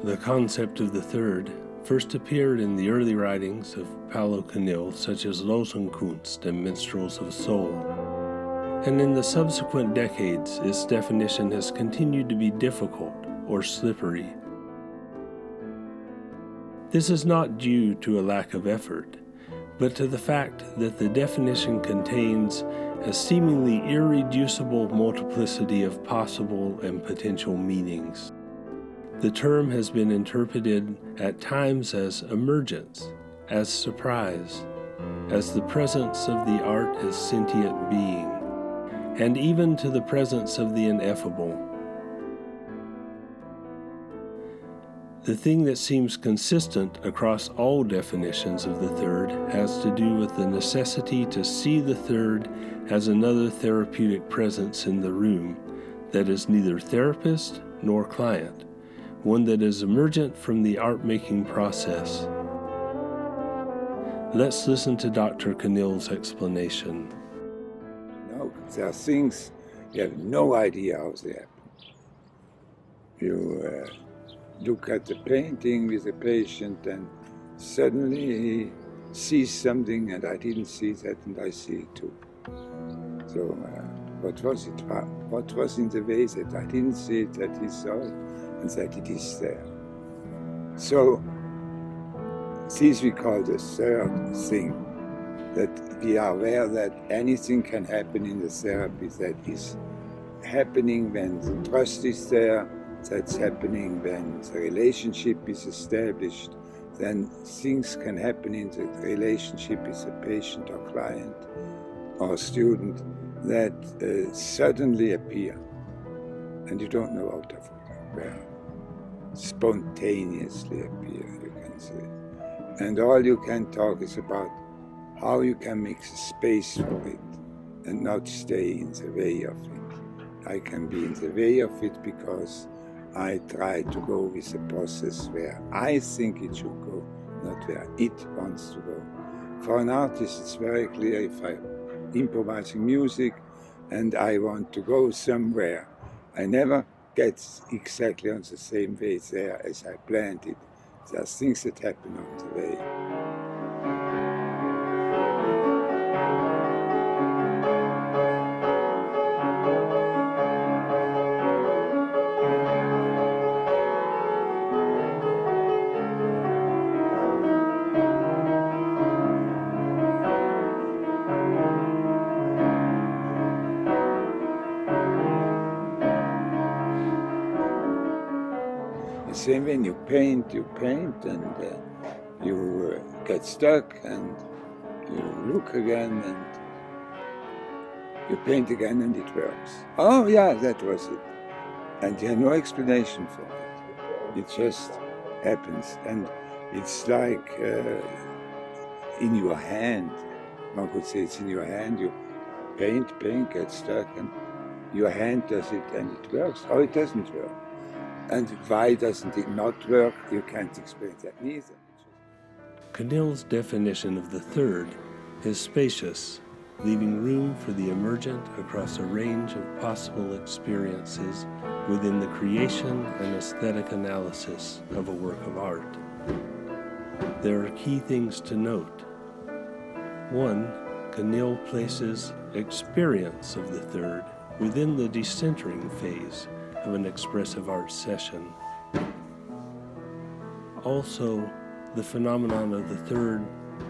The concept of the third first appeared in the early writings of Paolo Knill, such as Rosenkunst and Minstrels of Soul, and in the subsequent decades its definition has continued to be difficult or slippery. This is not due to a lack of effort, but to the fact that the definition contains a seemingly irreducible multiplicity of possible and potential meanings. The term has been interpreted at times as emergence, as surprise, as the presence of the art as sentient being, and even to the presence of the ineffable. The thing that seems consistent across all definitions of the third has to do with the necessity to see the third as another therapeutic presence in the room that is neither therapist nor client, one that is emergent from the art-making process. Let's listen to Dr. Knill's explanation. No, there are things you have no idea how they happen. You look at the painting with a patient and suddenly he sees something and I didn't see that and I see it too. So what was it? What was in the way that I didn't see it, that he saw it, and that it is there? So this we call the third thing, that we are aware that anything can happen in the therapy that is happening when the trust is there, that's happening when the relationship is established, then things can happen in the relationship with a patient or client or student that suddenly appear and you don't know out of where. Spontaneously appear, you can say. And all you can talk is about how you can make space for it and not stay in the way of it. I can be in the way of it because I try to go with a process where I think it should go, not where it wants to go. For an artist, it's very clear if I'm improvising music and I want to go somewhere, I never get exactly on the same way there as I planned it. There are things that happen on the way. Same when you paint and you get stuck and you look again and you paint again and it works. Oh yeah, that was it. And you have no explanation for it. It just happens. And it's like in your hand. One could say it's in your hand. You paint, get stuck, and your hand does it and it works or it doesn't work. And why doesn't it not work? You can't explain that neither. Knill's definition of the third is spacious, leaving room for the emergent across a range of possible experiences within the creation and aesthetic analysis of a work of art. There are key things to note. 1, Knill places experience of the third within the decentering phase of an expressive arts session. Also, the phenomenon of the third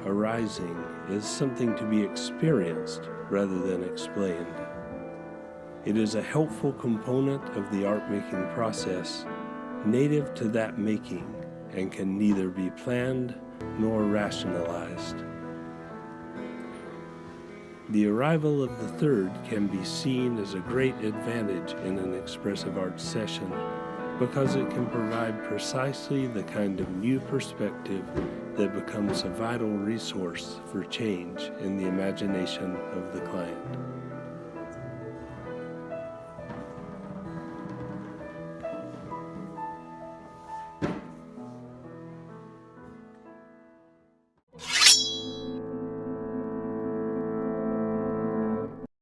arising is something to be experienced rather than explained. It is a helpful component of the art-making process, native to that making, and can neither be planned nor rationalized. The arrival of the third can be seen as a great advantage in an expressive arts session because it can provide precisely the kind of new perspective that becomes a vital resource for change in the imagination of the client.